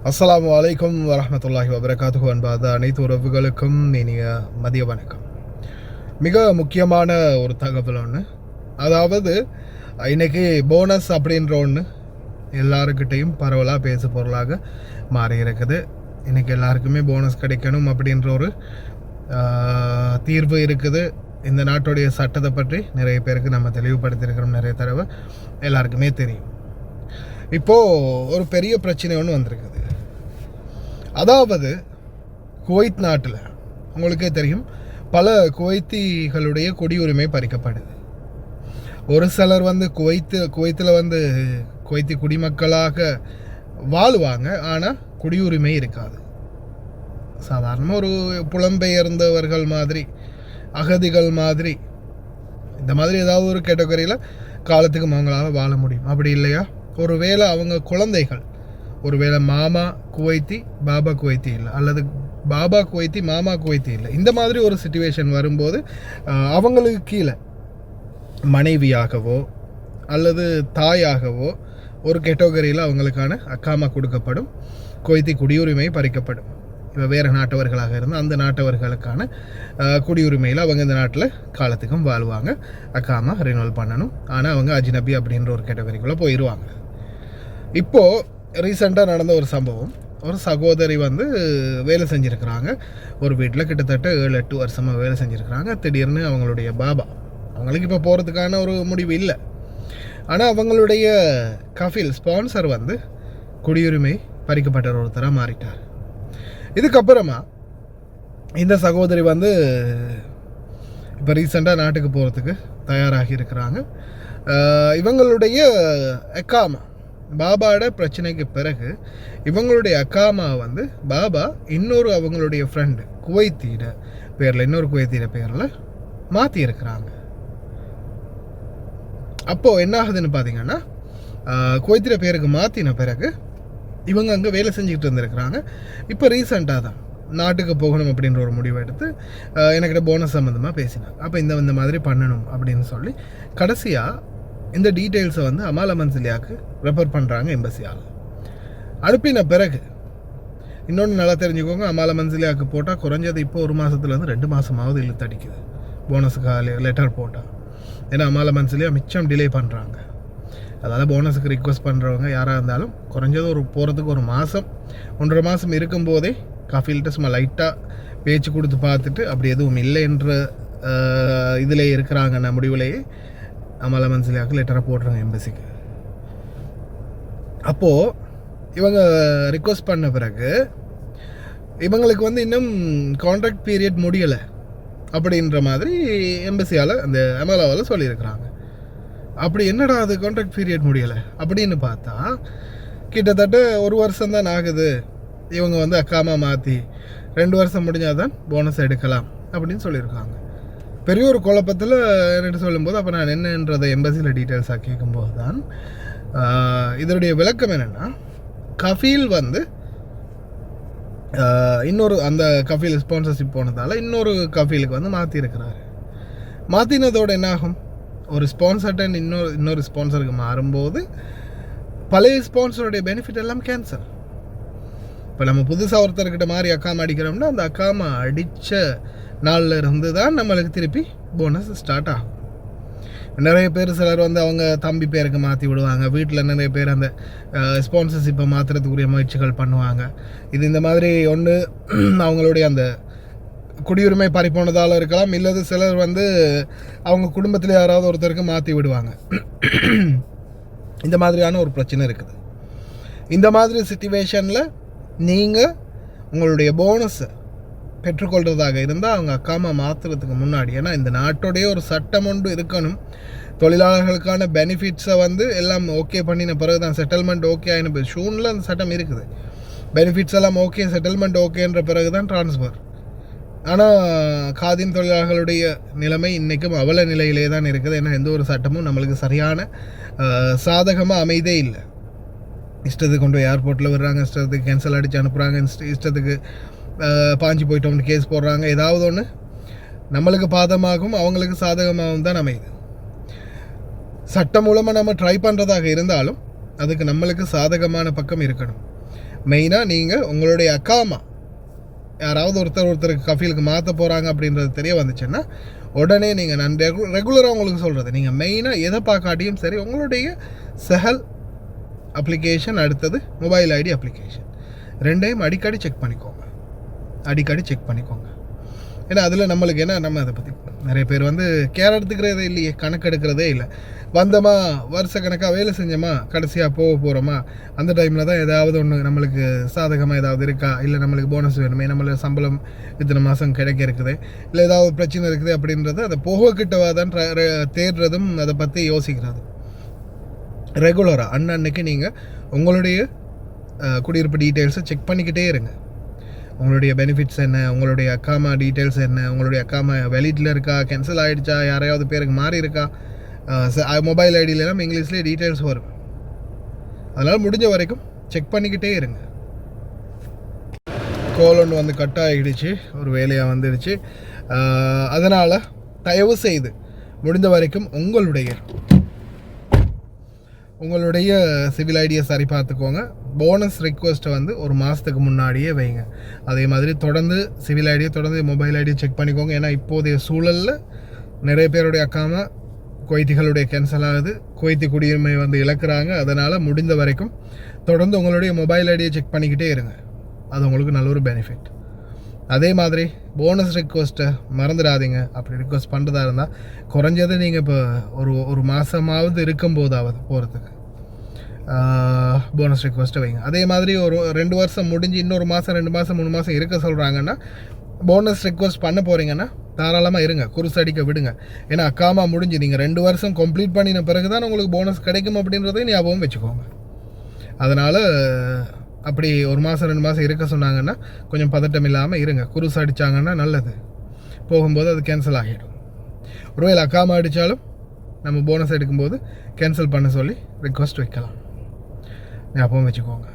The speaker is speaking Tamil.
அஸ்ஸலாமு அலைக்கும் வரஹ்மத்துல்லாஹி வபரகாத்துஹு. அன்பாத அனைத்து உறவுகளுக்கும் இனிய மதிய வணக்கம். மிக முக்கியமான ஒரு தகவல் ஒன்று, அதாவது இன்றைக்கி போனஸ் அப்படின்ற ஒன்று எல்லாருக்கிட்டையும் பரவலாக பேசு பொருளாக மாறி இருக்குது. இன்றைக்கி எல்லாருக்குமே போனஸ் கிடைக்கணும் அப்படின்ற ஒரு தீர்வு இருக்குது. இந்த நாட்டுடைய சட்டத்தை பற்றி நிறைய பேருக்கு நம்ம தெளிவுபடுத்தியிருக்கிறோம், நிறைய தடவை எல்லாருக்குமே தெரியும். இப்போது ஒரு பெரிய பிரச்சனை ஒன்று வந்திருக்குது. அதாவது குவைத் நாட்டில் உங்களுக்கே தெரியும், பல குவைத்திகளுடைய குடியுரிமை பறிக்கப்படுது. ஒரு சிலர் குவைத்தில் குவைத்தி குடிமக்களாக வாழுவாங்க, ஆனால் குடியுரிமை இருக்காது. சாதாரணமாக ஒரு புலம்பெயர்ந்தவர்கள் மாதிரி, அகதிகள் மாதிரி, இந்த மாதிரி ஏதாவது ஒரு கேட்டகரியில் காலத்துக்கு அவங்களால வாழ முடியும். அப்படி இல்லையா, ஒருவேளை அவங்க குழந்தைகள், ஒருவேளை மாமா குவைத்தி பாபா குவைத்தி இல்லை, அல்லது பாபா குவைத்தி மாமா குவைத்தி இல்லை, இந்த மாதிரி ஒரு சிச்சுவேஷன் வரும்போது அவங்களுக்கு கீழே மனைவியாகவோ அல்லது தாயாகவோ ஒரு கேட்டகரியில் அவங்களுக்கான அக்காமா கொடுக்கப்படும். குவைத்தி குடியுரிமை பறிக்கப்படும். இப்போ வேறு நாட்டவர்களாக இருந்தால் அந்த நாட்டவர்களுக்கான குடியுரிமையில் அவங்க இந்த நாட்டில் காலத்துக்கும் வாழ்வாங்க. அக்காமா ரினுவல் பண்ணணும். ஆனால் அவங்க அஜ்னபி அப்படின்ற ஒரு கேட்டகரிக்குள்ளே போயிடுவாங்க. இப்போது ரீசெண்டாக நடந்த ஒரு சம்பவம், ஒரு சகோதரி வேலை செஞ்சுருக்கிறாங்க ஒரு வீட்டில், கிட்டத்தட்ட 7-8 வருஷமாக வேலை செஞ்சுருக்கிறாங்க. திடீர்னு அவங்களுடைய பாபா, அவங்களுக்கு இப்போ போகிறதுக்கான ஒரு முடிவு இல்லை, ஆனால் அவங்களுடைய கஃபில் ஸ்பான்சர் குடியுரிமை பறிக்கப்பட்ட ஒருத்தராக மாறிட்டார். இதுக்கப்புறமா இந்த சகோதரி இப்போ ரீசெண்டாக நாட்டுக்கு போகிறதுக்கு தயாராகி இருக்கிறாங்க. இவங்களுடைய அக்காமா, பாபாவோட பிரச்சனைக்கு பிறகு இவங்களுடைய அக்காமா பாபா இன்னொரு அவங்களுடைய ஃப்ரெண்டு குவைத்தியோட பேரில், இன்னொரு குவைத்தியோட பேரில் மாற்றி இருக்கிறாங்க. அப்போது என்ன ஆகுதுன்னு பார்த்தீங்கன்னா, குவைத்தியோட பேருக்கு மாற்றின பிறகு இவங்க அங்கே வேலை செஞ்சுக்கிட்டு இருந்திருக்கிறாங்க. இப்போ ரீசெண்டாக தான் நாட்டுக்கு போகணும் அப்படின்ற ஒரு முடிவை எடுத்து எனக்கிட்ட போனஸ் சம்மந்தமாக பேசினாங்க. அப்போ இந்த மாதிரி பண்ணணும் அப்படின்னு சொல்லி கடைசியாக இந்த டீட்டெயில்ஸை அமாலா மன்சிலியாவுக்கு ரெஃபர் பண்ணுறாங்க எம்பசியால். அனுப்பின பிறகு இன்னொன்று நல்லா தெரிஞ்சுக்கோங்க, அமாலா மன்சிலியாவுக்கு போட்டால் குறைஞ்சது இப்போ 1 மாதத்துலேருந்து 2 மாதமாவது இழுத்தடிக்குது போனஸுக்கு லெட்டர் போட்டால். ஏன்னா அமாலா மன்சிலியா மிச்சம் டிலே பண்ணுறாங்க. அதாவது போனஸுக்கு ரிக்வஸ்ட் பண்ணுறவங்க யாராக இருந்தாலும் குறைஞ்சது போகிறதுக்கு 1 மாதம் 1.5 மாதம் இருக்கும்போதே கஃபீல்கிட்ட சும்மா லைட்டாக பேச்சு கொடுத்து பார்த்துட்டு அப்படி எதுவும் இல்லை என்ற இதில் இருக்கிறாங்கன்ன முடிவுலேயே அமாலா மன்சிலியாவுக்கு லெட்டரை போடுறாங்க எம்பசிக்கு. அப்போது இவங்க ரிக்வஸ்ட் பண்ண பிறகு இவங்களுக்கு இன்னும் கான்ட்ராக்ட் பீரியட் முடியலை அப்படின்ற மாதிரி எம்பசியால் அந்த அமாலாவால் சொல்லியிருக்கிறாங்க. அப்படி என்னடா அது கான்ட்ராக்ட் பீரியட் முடியலை அப்படின்னு பார்த்தா, கிட்டத்தட்ட 1 வருஷம் தான் ஆகுது. இவங்க அக்காமா மாற்றி 2 வருஷம் முடிஞ்சால் தான் போனஸ் எடுக்கலாம் அப்படின்னு சொல்லியிருக்காங்க. பெரிய ஒரு குழப்பத்தில் என்னென்னு சொல்லும்போது, அப்போ நான் என்னன்றதை எம்பசியில் டீட்டெயில்ஸாக கேட்கும்போது தான் இதனுடைய விளக்கம் என்னென்னா, கஃபீல் இன்னொரு அந்த கஃபீல் ஸ்பான்சர்ஷிப் போனதால் இன்னொரு கஃபீலுக்கு மாற்றிருக்கிறாரு. மாற்றினதோடு என்னாகும், ஒரு ஸ்பான்சர்ட்ட இன்னொரு ஸ்பான்சருக்கு மாறும்போது பழைய ஸ்பான்சருடைய பெனிஃபிட் எல்லாம் கேன்சல். இப்போ நம்ம புதுசாக ஒருத்தர்கிட்ட மாதிரி அக்காமா அடிக்கிறோம்னா அந்த அக்காமா அடித்த நாளில் இருந்து தான் நம்மளுக்கு திருப்பி போனஸ் ஸ்டார்ட் ஆகும். நிறைய பேர் சிலர் அவங்க தம்பி பேருக்கு மாற்றி விடுவாங்க. வீட்டில் நிறைய பேர் அந்த ஸ்பான்சர்ஷிப்பை மாற்றுறதுக்குரிய முயற்சிகள் பண்ணுவாங்க. இது இந்த மாதிரி ஒன்று அவங்களுடைய அந்த குடியுரிமை பறிப்போனதால் இருக்கலாம், இல்லது சிலர் அவங்க குடும்பத்தில் யாராவது ஒருத்தருக்கு மாற்றி விடுவாங்க. இந்த மாதிரியான ஒரு பிரச்சனை இருக்குது. இந்த மாதிரி சிச்சுவேஷனில் நீங்கள் உங்களுடைய போனஸை பெற்றுக்கொள்கிறதாக இருந்தால் அவங்க அக்காமா மாற்றுறதுக்கு முன்னாடி, ஏன்னா இந்த நாட்டுடைய ஒரு சட்டம் ஒன்று இருக்கணும், தொழிலாளர்களுக்கான பெனிஃபிட்ஸை எல்லாம் ஓகே பண்ணின பிறகு தான் செட்டில்மெண்ட் ஓகே ஆகின ஷூனில் அந்த சட்டம் இருக்குது. பெனிஃபிட்ஸ் எல்லாம் ஓகே, செட்டில்மெண்ட் ஓகேன்ற பிறகு தான் ட்ரான்ஸ்ஃபர். ஆனால் காதிம் தொழிலாளர்களுடைய நிலைமை இன்றைக்கும் அவல நிலையிலே தான் இருக்குது. ஏன்னா எந்த ஒரு சட்டமும் நம்மளுக்கு சரியான சாதகமாக அமைதே இல்லை. இஷ்டத்துக்கு கொண்டு போய் ஏர்போர்ட்டில் விடுறாங்க, இஷ்டத்துக்கு கேன்சல் அடித்து அனுப்புகிறாங்க, இஷ்டத்துக்கு பாஞ்சு போயிட்டோம்னு கேஸ் போடுறாங்க. ஏதாவது ஒன்று நம்மளுக்கு பாதமாகவும் அவங்களுக்கு சாதகமாகவும் தான் அமையுது. சட்டம் மூலமாக நம்ம ட்ரை பண்ணுறதாக இருந்தாலும் அதுக்கு நம்மளுக்கு சாதகமான பக்கம் இருக்கணும். மெயினாக நீங்கள் உங்களுடைய அக்காமா யாராவது ஒருத்தருக்கு கஃபீலுக்கு மாற்ற போகிறாங்க அப்படின்றது தெரிய வந்துச்சுன்னா உடனே நீங்கள் நான் ரெகுலராக உங்களுக்கு சொல்கிறது, நீங்கள் மெயினாக எதை பார்க்காட்டியும் சரி உங்களுடைய செஹல் அப்ளிகேஷன், அடுத்தது மொபைல் ஐடி அப்ளிகேஷன், ரெண்டையும் அடிக்கடி செக் பண்ணிக்கோங்க. ஏன்னா அதில் நம்மளுக்கு என்ன, நம்ம அதை பற்றி நிறைய பேர் வந்து கேர் எடுத்துக்கிறதே இல்லையே, கணக்கெடுக்கிறதே இல்லை. வந்தோமா வருஷ கணக்காக வேலை செஞ்சோமா, கடைசியாக போகிறோமா, அந்த டைமில் தான் ஏதாவது ஒன்று நம்மளுக்கு சாதகமாக ஏதாவது இருக்கா, இல்லை நம்மளுக்கு போனஸ் வேணுமே, நம்மளுக்கு சம்பளம் இத்தனை மாதம் கிடைக்க இருக்குது, இல்லை ஏதாவது பிரச்சனை இருக்குது அப்படின்றது அதை போகக்கிட்டவா தான் தேடுறதும் அதை பற்றி யோசிக்கிறது. ரெகுலராக அன்னன்னைக்கு நீங்கள் உங்களுடைய குடியிருப்பு டீட்டெயில்ஸை செக் பண்ணிக்கிட்டே இருங்க. உங்களுடைய பெனிஃபிட்ஸ் என்ன, உங்களுடைய அக்காமா டீட்டெயில்ஸ் என்ன, உங்களுடைய அக்காமா வெளியில் இருக்கா, கேன்சல் ஆகிடுச்சா, யாரையாவது பேருக்கு மாறி இருக்கா, மொபைல் ஐடியிலலாம் இங்கிலீஷ்லேயே டீட்டெயில்ஸ் வரும். அதனால் முடிஞ்ச வரைக்கும் செக் பண்ணிக்கிட்டே இருங்க. கோலொன்று வந்து கட் ஆகிடுச்சு, ஒரு வேலையாக வந்துடுச்சு. அதனால் தயவு செய்து முடிந்த வரைக்கும் உங்களுடைய சிவில் ஐடியை சரி பார்த்துக்கோங்க. போனஸ் ரிக்வெஸ்ட்டை வந்து ஒரு மாதத்துக்கு முன்னாடியே வைங்க. அதே மாதிரி தொடர்ந்து சிவில் ஐடியை, தொடர்ந்து மொபைல் ஐடியை செக் பண்ணிக்கோங்க. ஏன்னா இப்போதைய சூழலில் நிறைய பேருடைய அக்காமா குவைத்திகளுடைய கேன்சல் ஆகுது, குவைத்தி குடியுரிமை வந்து இழக்கிறாங்க. அதனால் முடிந்த வரைக்கும் தொடர்ந்து உங்களுடைய மொபைல் ஐடியை செக் பண்ணிக்கிட்டே இருங்க. அது உங்களுக்கு நல்ல ஒரு பெனிஃபிட். அதே மாதிரி போனஸ் ரிக்வெஸ்ட்டை மறந்துடாதீங்க. அப்படி ரிக்வெஸ்ட் பண்ணுறதா இருந்தால் குறைஞ்சது நீங்கள் இப்போ ஒரு மாதமாவது இருக்கும்போதாவது போகிறதுக்கு போனஸ் ரிக்வெஸ்ட்டை வைங்க. அதே மாதிரி ஒரு 2 வருஷம் முடிஞ்சு இன்னொரு மாதம் 2 மாதம் 3 மாதம் இருக்க சொல்கிறாங்கன்னா போனஸ் ரிக்வெஸ்ட் பண்ண போகிறீங்கன்னா தாராளமாக இருங்க, குருசு அடிக்க விடுங்க. ஏன்னா அக்காமா முடிஞ்சு நீங்கள் 2 வருஷம் கம்ப்ளீட் பண்ணின பிறகு தான் உங்களுக்கு போனஸ் கிடைக்கும் அப்படின்றதையும் ஞாபகம் வச்சுக்கோங்க. அதனால் அப்படி ஒரு மாதம் 2 மாதம் இருக்க சொன்னாங்கன்னா கொஞ்சம் பதட்டம் இல்லாமல் இருங்க. குருசு அடித்தாங்கன்னா நல்லது, போகும்போது அது கேன்சல் ஆகிடும். ஒருவேளை அக்காமா அடித்தாலும் நம்ம போனஸ் எடுக்கும்போது கேன்சல் பண்ண சொல்லி ரிக்வெஸ்ட் வைக்கலாம், ஞாபகம் வச்சுக்கோங்க.